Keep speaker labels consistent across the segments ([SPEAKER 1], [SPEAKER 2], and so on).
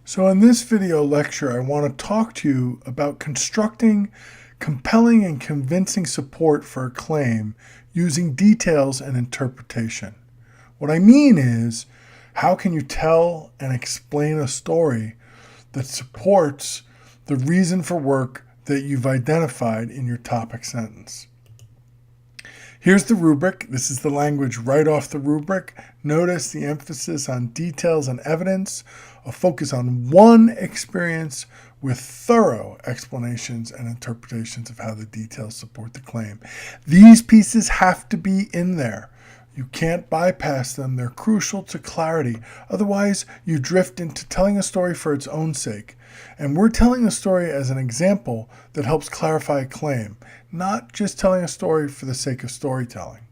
[SPEAKER 1] So in this video lecture, I want to talk to you about constructing compelling and convincing support for a claim using details and interpretation. What I mean is, how can you tell and explain a story that supports the reason for work that you've identified in your topic sentence? Here's the rubric. This is the language right off the rubric. Notice the emphasis on details and evidence, a focus on one experience with thorough explanations and interpretations of how the details support the claim. These pieces have to be in there. You can't bypass them. They're crucial to clarity. Otherwise, you drift into telling a story for its own sake. And we're telling a story as an example that helps clarify a claim, not just telling a story for the sake of storytelling.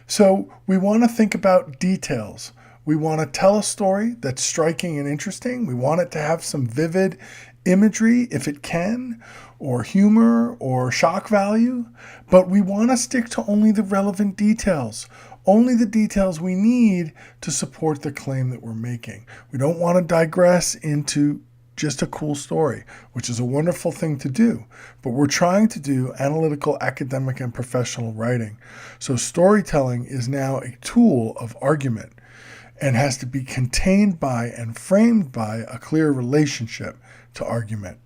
[SPEAKER 1] So we want to think about details. We want to tell a story that's striking and interesting. We want it to have some vivid imagery, if it can, or humor or shock value. But we want to stick to only the relevant details, only the details we need to support the claim that we're making. We don't want to digress into just a cool story, which is a wonderful thing to do, but we're trying to do analytical, academic, and professional writing. So storytelling is now a tool of argument and has to be contained by and framed by a clear relationship to argument.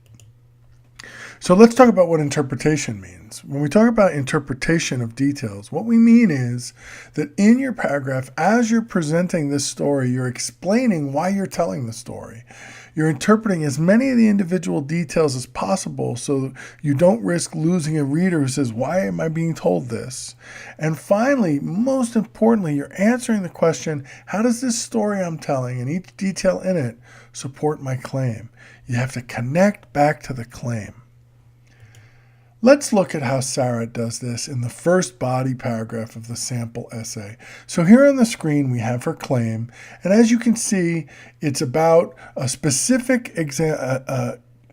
[SPEAKER 1] So let's talk about what interpretation means. When we talk about interpretation of details, what we mean is that in your paragraph, as you're presenting this story, you're explaining why you're telling the story. You're interpreting as many of the individual details as possible so you don't risk losing a reader who says, why am I being told this? And finally, most importantly, you're answering the question, how does this story I'm telling and each detail in it support my claim? You have to connect back to the claim. Let's look at how Sarah does this in the first body paragraph of the sample essay. So here on the screen we have her claim, and as you can see, it's about a specific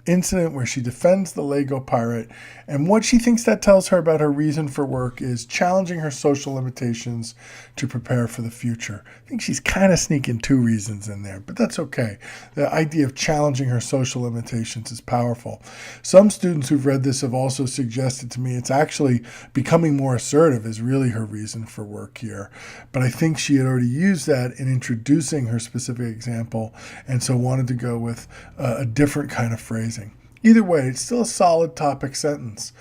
[SPEAKER 1] incident where she defends the Lego pirate, and what she thinks that tells her about her reason for work is challenging her social limitations to prepare for the future. I think she's kind of sneaking two reasons in there, but that's okay. The idea of challenging her social limitations is powerful. Some students who've read this have also suggested to me it's actually becoming more assertive is really her reason for work here. But I think she had already used that in introducing her specific example, and so wanted to go with a different kind of phrasing. Either way, it's still a solid topic sentence.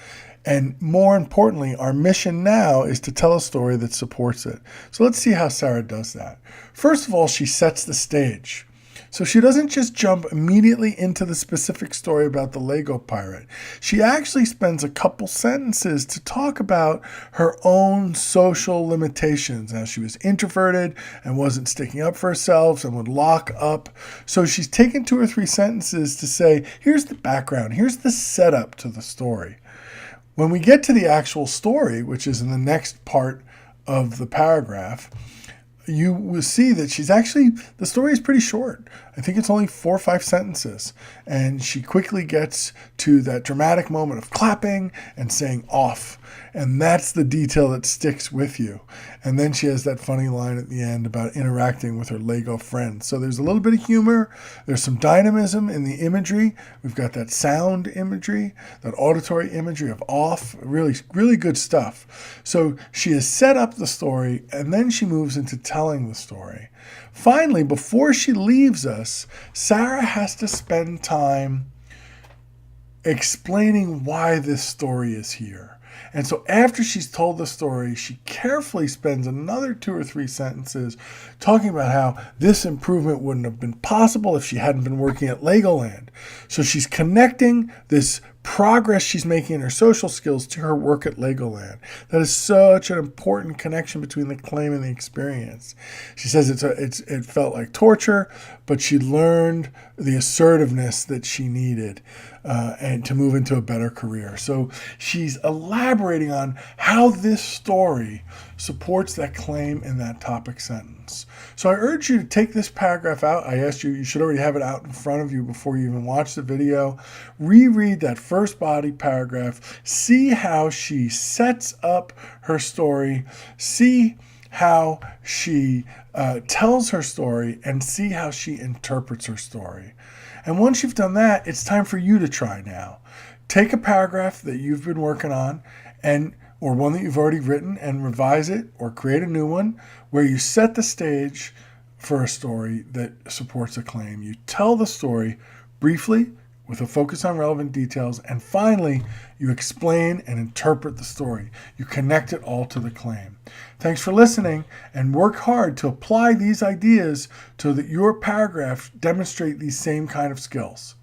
[SPEAKER 1] And more importantly, our mission now is to tell a story that supports it. So let's see how Sarah does that. First of all, she sets the stage. So she doesn't just jump immediately into the specific story about the Lego pirate. She actually spends a couple sentences to talk about her own social limitations, as she was introverted and wasn't sticking up for herself and would lock up. So she's taken 2 or 3 sentences to say, here's the background, here's the setup to the story. When we get to the actual story, which is in the next part of the paragraph, you will see that the story is pretty short. I think it's only 4 or 5 sentences. And she quickly gets to that dramatic moment of clapping and saying off. And that's the detail that sticks with you. And then she has that funny line at the end about interacting with her Lego friends. So there's a little bit of humor. There's some dynamism in the imagery. We've got that sound imagery, that auditory imagery of off. Really, really good stuff. So she has set up the story, and then she moves into telling the story. Finally, before she leaves us, Sarah has to spend time explaining why this story is here. And so after she's told the story, she carefully spends another 2 or 3 sentences talking about how this improvement wouldn't have been possible if she hadn't been working at Legoland. So she's connecting this progress she's making in her social skills to her work at Legoland. That is such an important connection between the claim and the experience. She says it felt like torture, but she learned the assertiveness that she needed and to move into a better career. So she's elaborating on how this story supports that claim in that topic sentence. So I urge you to take this paragraph out. I asked you should already have it out in front of you before you even watch the video. Reread that first body paragraph. See how she sets up her story. See how she tells her story and see how she interprets her story. And once you've done that, it's time for you to try now. Take a paragraph that you've been working on or one that you've already written and revise it or create a new one where you set the stage for a story that supports a claim. You tell the story briefly with a focus on relevant details, and finally, you explain and interpret the story. You connect it all to the claim. Thanks for listening, and work hard to apply these ideas so that your paragraphs demonstrate these same kind of skills.